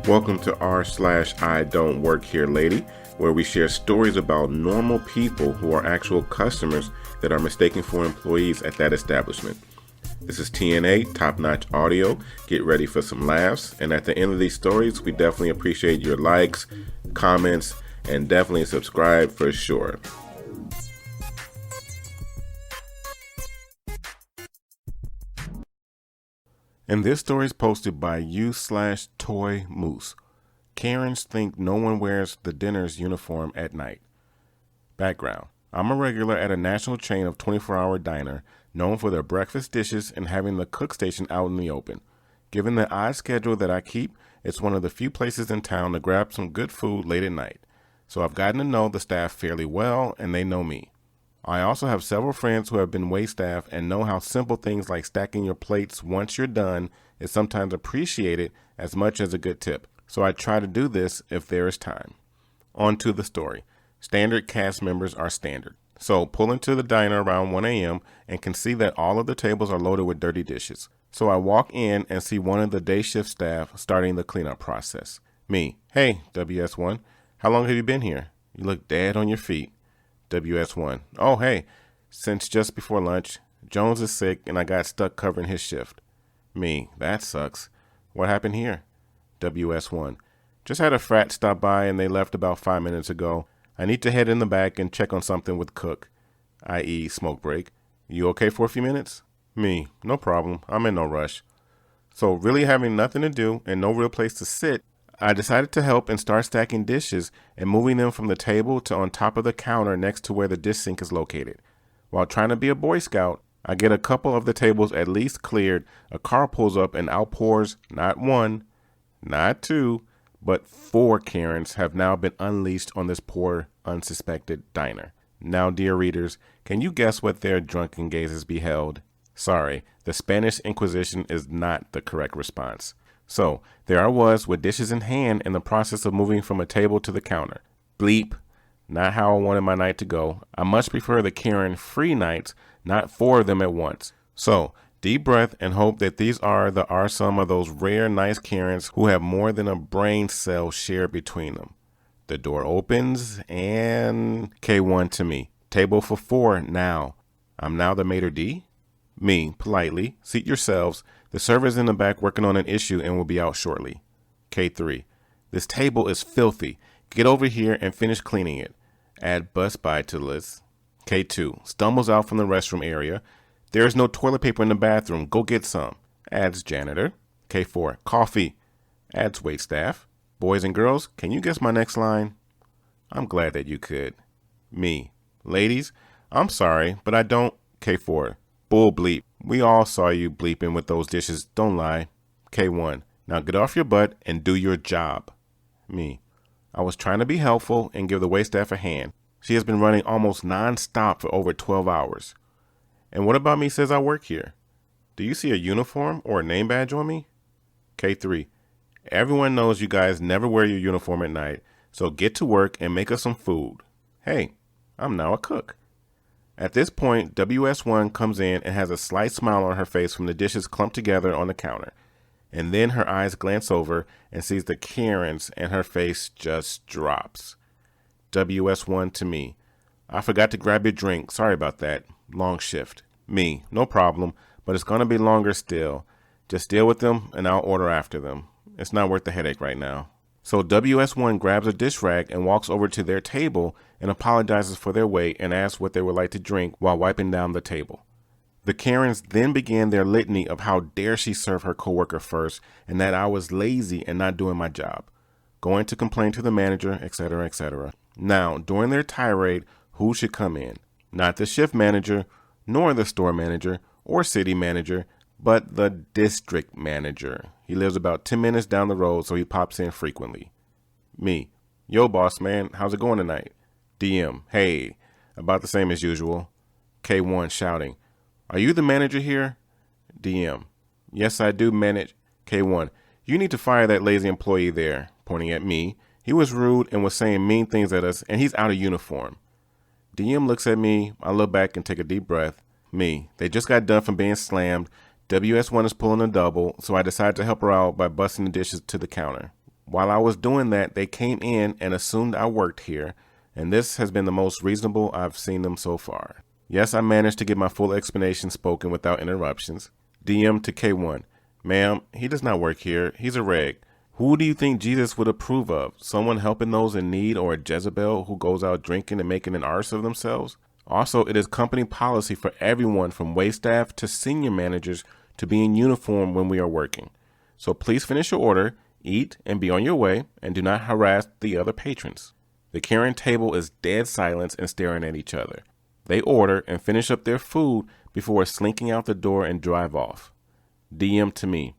Welcome to r/slash idontworkherelady, where we share stories about normal people who are actual customers that are mistaken for employees at that establishment. This is TNA, top-notch audio. Get ready for some laughs. And at the end of these stories, we definitely appreciate your likes, comments, and definitely subscribe for sure. And this story is posted by u/toy moose. Karens think no one wears the dinner's uniform at night. Background: I'm a regular at a national chain of 24-hour diner known for their breakfast dishes and having the cook station out in the open. Given the odd schedule that I keep, it's one of the few places in town to grab some good food late at night. So I've gotten to know the staff fairly well, and they know me. I also have several friends who have been waitstaff and know how simple things like stacking your plates once you're done is sometimes appreciated as much as a good tip. So I try to do this if there is time. On to the story. Standard cast members are standard. So pull into the diner around 1 a.m. and can see that all of the tables are loaded with dirty dishes. So I walk in and see one of the day shift staff starting the cleanup process. Me: "Hey, WS1, how long have you been here? You look dead on your feet." WS1: "Oh, hey, since just before lunch. Jones is sick and I got stuck covering his shift." Me: "That sucks. What happened here?" WS1: "Just had a frat stop by and they left about 5 minutes ago. I need to head in the back and check on something with Cook, i.e. smoke break. You okay for a few minutes?" Me: "No problem. I'm in no rush." So really having nothing to do and no real place to sit, I decided to help and start stacking dishes and moving them from the table to on top of the counter next to where the dish sink is located. While trying to be a Boy Scout, I get a couple of the tables at least cleared. A car pulls up and outpours not one, not two, but 4 Karens have now been unleashed on this poor, unsuspected diner. Now, dear readers, can you guess what their drunken gazes beheld? Sorry, the Spanish Inquisition is not the correct response. So, there I was with dishes in hand in the process of moving from a table to the counter. Bleep, not how I wanted my night to go. I much prefer the Karen-free nights, not 4 of them at once. So, deep breath and hope that these are some of those rare nice Karens who have more than a brain cell shared between them. The door opens and K1 to me: "Table for 4 now." I'm now the maitre d'? Me: politely: "Seat yourselves. The server's in the back working on an issue and will be out shortly." K3: "This table is filthy. Get over here and finish cleaning it." Add bus by to list. K2 stumbles out from the restroom area. "There is no toilet paper in the bathroom. Go get some." Adds janitor. K4: "Coffee." Adds waitstaff. "Boys and girls, can you guess my next line?" I'm glad that you could. Me: "Ladies, I'm sorry, but I don't." K4: "Bull bleep. We all saw you bleeping with those dishes. Don't lie." K1: "Now get off your butt and do your job." Me: "I was trying to be helpful and give the waitstaff a hand. She has been running almost non-stop for over 12 hours. And what about me says I work here? Do you see a uniform or a name badge on me?" K3: "Everyone knows you guys never wear your uniform at night, so get to work and make us some food. Hey, I'm now a cook." At this point, WS1 comes in and has a slight smile on her face from the dishes clumped together on the counter. And then her eyes glance over and sees the Karens and her face just drops. WS1 to me: "I forgot to grab your drink. Sorry about that. Long shift." Me: "No problem, but it's going to be longer still. Just deal with them and I'll order after them. It's not worth the headache right now." So WS1 grabs a dish rag and walks over to their table and apologizes for their wait and asks what they would like to drink while wiping down the table. The Karens then began their litany of how dare she serve her coworker first and that I was lazy and not doing my job, going to complain to the manager, etc., etc. Now, during their tirade, who should come in? Not the shift manager, nor the store manager or city manager, but the district manager. He lives about 10 minutes down the road, so he pops in frequently. Me: "Yo, boss man, how's it going tonight?" DM: "Hey, about the same as usual." K1 shouting: "Are you the manager here?" DM: "Yes, I do manage." K1: "You need to fire that lazy employee there," pointing at me. "He was rude and was saying mean things at us, and he's out of uniform." DM looks at me. I look back and take a deep breath. Me: "They just got done from being slammed. WS1 is pulling a double, so I decided to help her out by busting the dishes to the counter." While I was doing that, they came in and assumed I worked here, and this has been the most reasonable I've seen them so far. Yes, I managed to get my full explanation spoken without interruptions. DM to K1. Ma'am, he does not work here. He's a reg. Who do you think Jesus would approve of? Someone helping those in need, or a Jezebel who goes out drinking and making an arse of themselves? Also, it is company policy for everyone from waitstaff to senior managers to be in uniform when we are working. So please finish your order, eat, and be on your way, and do not harass the other patrons. The Karen table is dead silence and staring at each other. They order and finish up their food before slinking out the door and drive off. DM to me.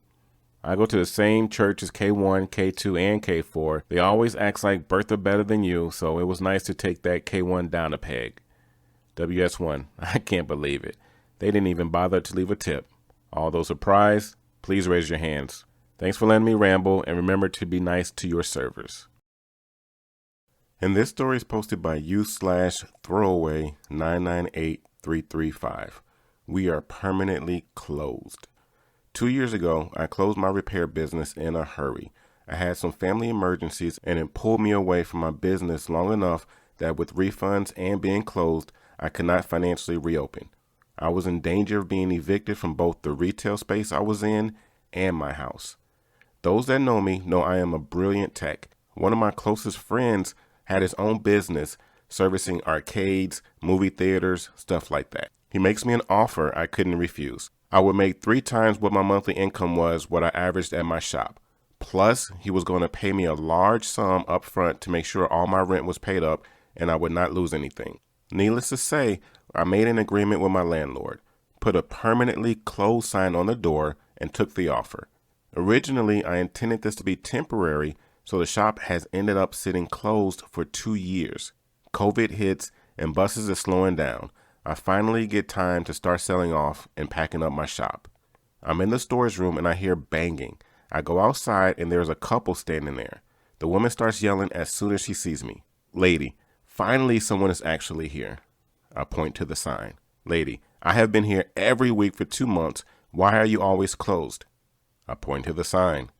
I go to the same church as K1, K2, and K4. They always act like Bertha better than you, so it was nice to take that K1 down a peg. WS1. I can't believe it. They didn't even bother to leave a tip. All those surprised, please raise your hands. Thanks for letting me ramble, and remember to be nice to your servers. And this story is posted by u/throwaway998335. We are permanently closed. 2 years ago, I closed my repair business in a hurry. I had some family emergencies, and it pulled me away from my business long enough that with refunds and being closed, I could not financially reopen. I was in danger of being evicted from both the retail space I was in and my house. Those that know me know I am a brilliant tech. One of my closest friends had his own business servicing arcades, movie theaters, stuff like that. He makes me an offer I couldn't refuse. I would make 3 times what my monthly income was what I averaged at my shop. Plus, he was going to pay me a large sum up front to make sure all my rent was paid up and I would not lose anything. Needless to say, I made an agreement with my landlord, put a permanently closed sign on the door, and took the offer. Originally, I intended this to be temporary, so the shop has ended up sitting closed for 2 years. COVID hits and buses are slowing down. I finally get time to start selling off and packing up my shop. I'm in the storage room and I hear banging. I go outside and there's a couple standing there. The woman starts yelling as soon as she sees me. Lady, finally someone is actually here. I point to the sign. Lady, I have been here every week for 2 months. Why are you always closed? I point to the sign.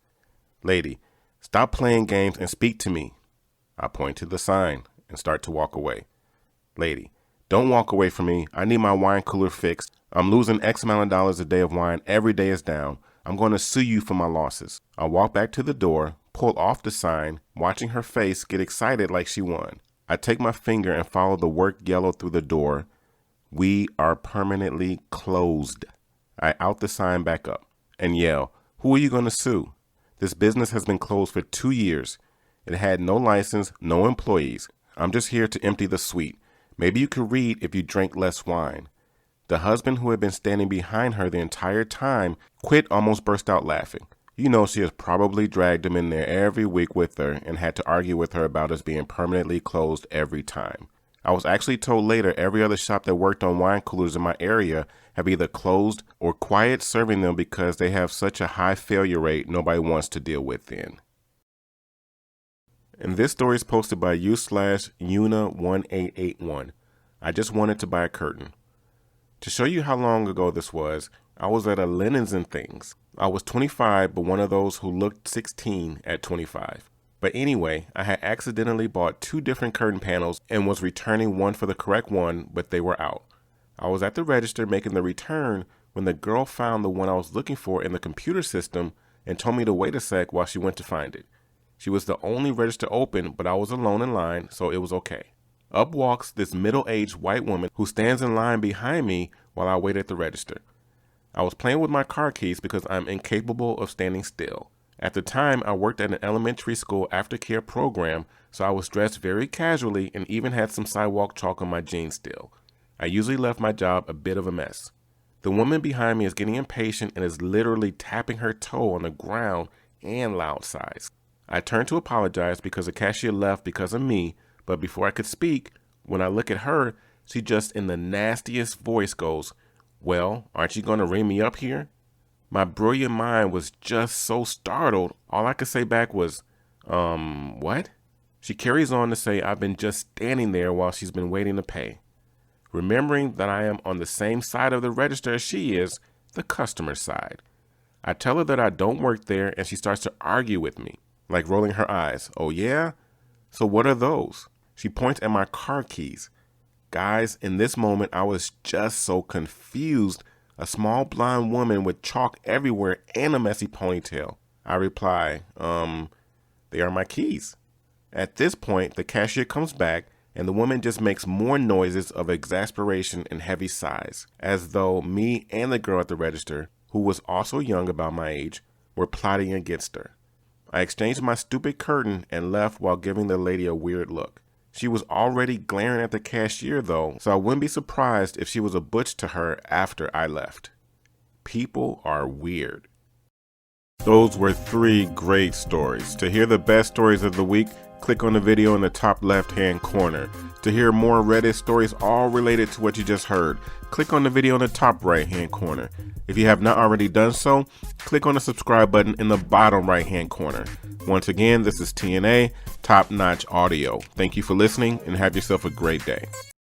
Lady, stop playing games and speak to me. I point to the sign and start to walk away. Lady, don't walk away from me. I need my wine cooler fixed. I'm losing X amount of dollars a day of wine. Every day is down. I'm going to sue you for my losses. I walk back to the door, pull off the sign, watching her face get excited like she won. I take my finger and follow the work yellow through the door. We are permanently closed. I out the sign back up and yell, who are you going to sue? This business has been closed for 2 years. It had no license, no employees. I'm just here to empty the suite. Maybe you could read if you drank less wine. The husband, who had been standing behind her the entire time, quit, almost burst out laughing. You know she has probably dragged him in there every week with her and had to argue with her about us being permanently closed every time. I was actually told later every other shop that worked on wine coolers in my area have either closed or quiet serving them because they have such a high failure rate nobody wants to deal with then. And this story is posted by u/Una1881. I just wanted to buy a curtain. To show you how long ago this was, I was at a Linens and Things. I was 25, but one of those who looked 16 at 25. But anyway, I had accidentally bought 2 different curtain panels and was returning one for the correct one, but they were out. I was at the register making the return when the girl found the one I was looking for in the computer system and told me to wait a sec while she went to find it. She was the only register open, but I was alone in line, so it was okay. Up walks this middle-aged white woman who stands in line behind me while I wait at the register. I was playing with my car keys because I'm incapable of standing still. At the time, I worked at an elementary school aftercare program, so I was dressed very casually and even had some sidewalk chalk on my jeans still. I usually left my job a bit of a mess. The woman behind me is getting impatient and is literally tapping her toe on the ground and loud sighs. I turned to apologize because the cashier left because of me, but before I could speak, when I look at her, she just in the nastiest voice goes, "Well, aren't you going to ring me up here?" My brilliant mind was just so startled, all I could say back was, what? She carries on to say I've been just standing there while she's been waiting to pay. Remembering that I am on the same side of the register as she is, the customer side. I tell her that I don't work there and she starts to argue with me. like rolling her eyes. Oh yeah? So what are those? She points at my car keys. Guys, in this moment, I was just so confused. A small blonde woman with chalk everywhere and a messy ponytail. I reply, they are my keys. At this point, the cashier comes back and the woman just makes more noises of exasperation and heavy sighs, as though me and the girl at the register, who was also young about my age, were plotting against her. I exchanged my stupid curtain and left while giving the lady a weird look. She was already glaring at the cashier though, so I wouldn't be surprised if she was a butch to her after I left. People are weird. Those were 3 great stories. To hear the best stories of the week, click on the video in the top left-hand corner. To hear more Reddit stories all related to what you just heard, click on the video in the top right-hand corner. If you have not already done so, click on the subscribe button in the bottom right-hand corner. Once again, this is TNA, Top Notch Audio. Thank you for listening and have yourself a great day.